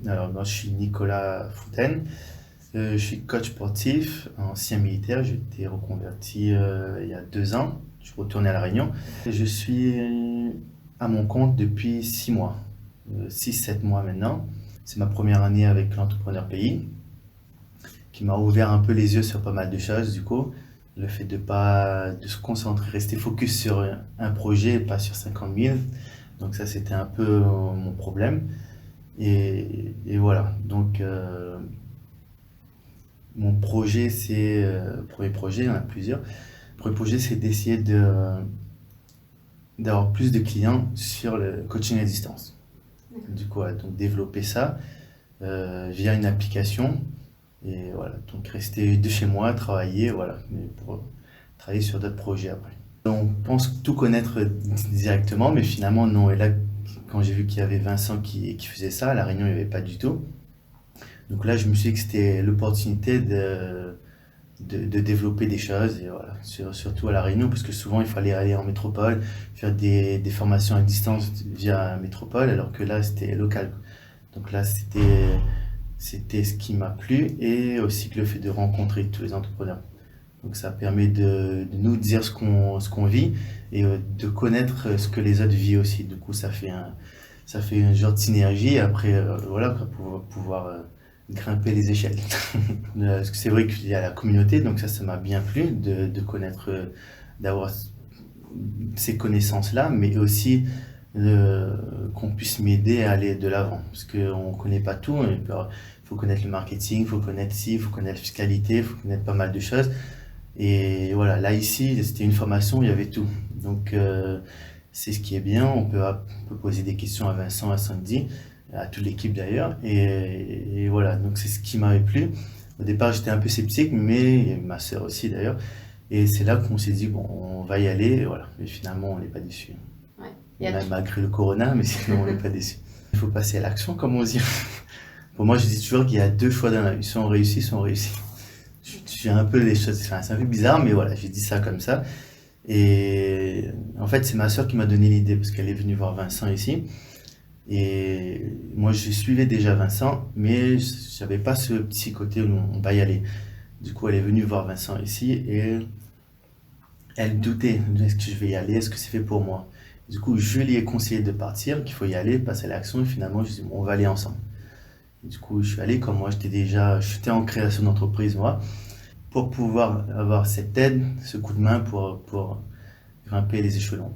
Alors, moi, je suis Nicolas Fontaine. Je suis coach sportif, ancien militaire. J'ai été reconverti il y a 2 ans. Je suis retourné à La Réunion. Je suis à mon compte depuis 6 mois, 6-7 mois maintenant. C'est ma première année avec l'entrepreneur pays, qui m'a ouvert un peu les yeux sur pas mal de choses. Du coup, le fait de se concentrer, rester focus sur un projet, et pas sur 50 000. Donc ça, c'était un peu mon problème. Et voilà. Donc, mon projet, premier projet, il y en a plusieurs. Le premier projet, c'est d'essayer d'avoir plus de clients sur le coaching à distance. Du coup, ouais, donc développer ça via une application. Et voilà, donc rester de chez moi, travailler, voilà, mais pour travailler sur d'autres projets après. On pense tout connaître directement, mais finalement, non. Et là, quand j'ai vu qu'il y avait Vincent qui faisait ça, à La Réunion, il n'y avait pas du tout. Donc là, je me suis dit que c'était l'opportunité de développer des choses, et voilà, surtout à La Réunion, parce que souvent il fallait aller en métropole, faire des formations à distance via métropole, alors que là, c'était local. Donc là, c'était ce qui m'a plu, et aussi que le fait de rencontrer tous les entrepreneurs. Donc ça permet de nous dire ce qu'on vit, et de connaître ce que les autres vivent aussi. Du coup, ça fait un genre de synergie, et après, voilà, pour pouvoir grimper les échelles. Parce que c'est vrai qu'il y a la communauté, donc ça m'a bien plu de connaître, d'avoir ces connaissances-là, mais aussi qu'on puisse m'aider à aller de l'avant. Parce qu'on ne connaît pas tout, il faut connaître le marketing, il faut connaître ci, il faut connaître la fiscalité, il faut connaître pas mal de choses. Et voilà, là ici, c'était une formation, il y avait tout. Donc c'est ce qui est bien, on peut poser des questions à Vincent, à Sandy, à toute l'équipe d'ailleurs. Et voilà, donc c'est ce qui m'avait plu. Au départ, j'étais un peu sceptique, mais et ma sœur aussi d'ailleurs. Et c'est là qu'on s'est dit, bon, on va y aller, et voilà. Mais finalement, on n'est pas déçus. Ouais. Et Malgré le corona, mais sinon, on n'est pas déçus. Il faut passer à l'action, comme on dit. Pour moi, je dis toujours qu'il y a deux choix dans la vie. Soit on réussit, soit on réussit. Je suis un peu les choses, enfin, c'est un peu bizarre, mais voilà, j'ai dit ça comme ça. Et en fait, c'est ma sœur qui m'a donné l'idée, parce qu'elle est venue voir Vincent ici. Et moi, je suivais déjà Vincent, mais j'avais pas ce petit côté où on va y aller. Du coup, elle est venue voir Vincent ici, et elle doutait. Est-ce que je vais y aller? Est-ce que c'est fait pour moi? Du coup, je lui ai conseillé de partir, qu'il faut y aller, passer à l'action. Et finalement, je dis, bon, on va aller ensemble. Et du coup, je suis allé, comme moi, j'étais en création d'entreprise, moi, pour pouvoir avoir cette aide, ce coup de main pour grimper les échelons.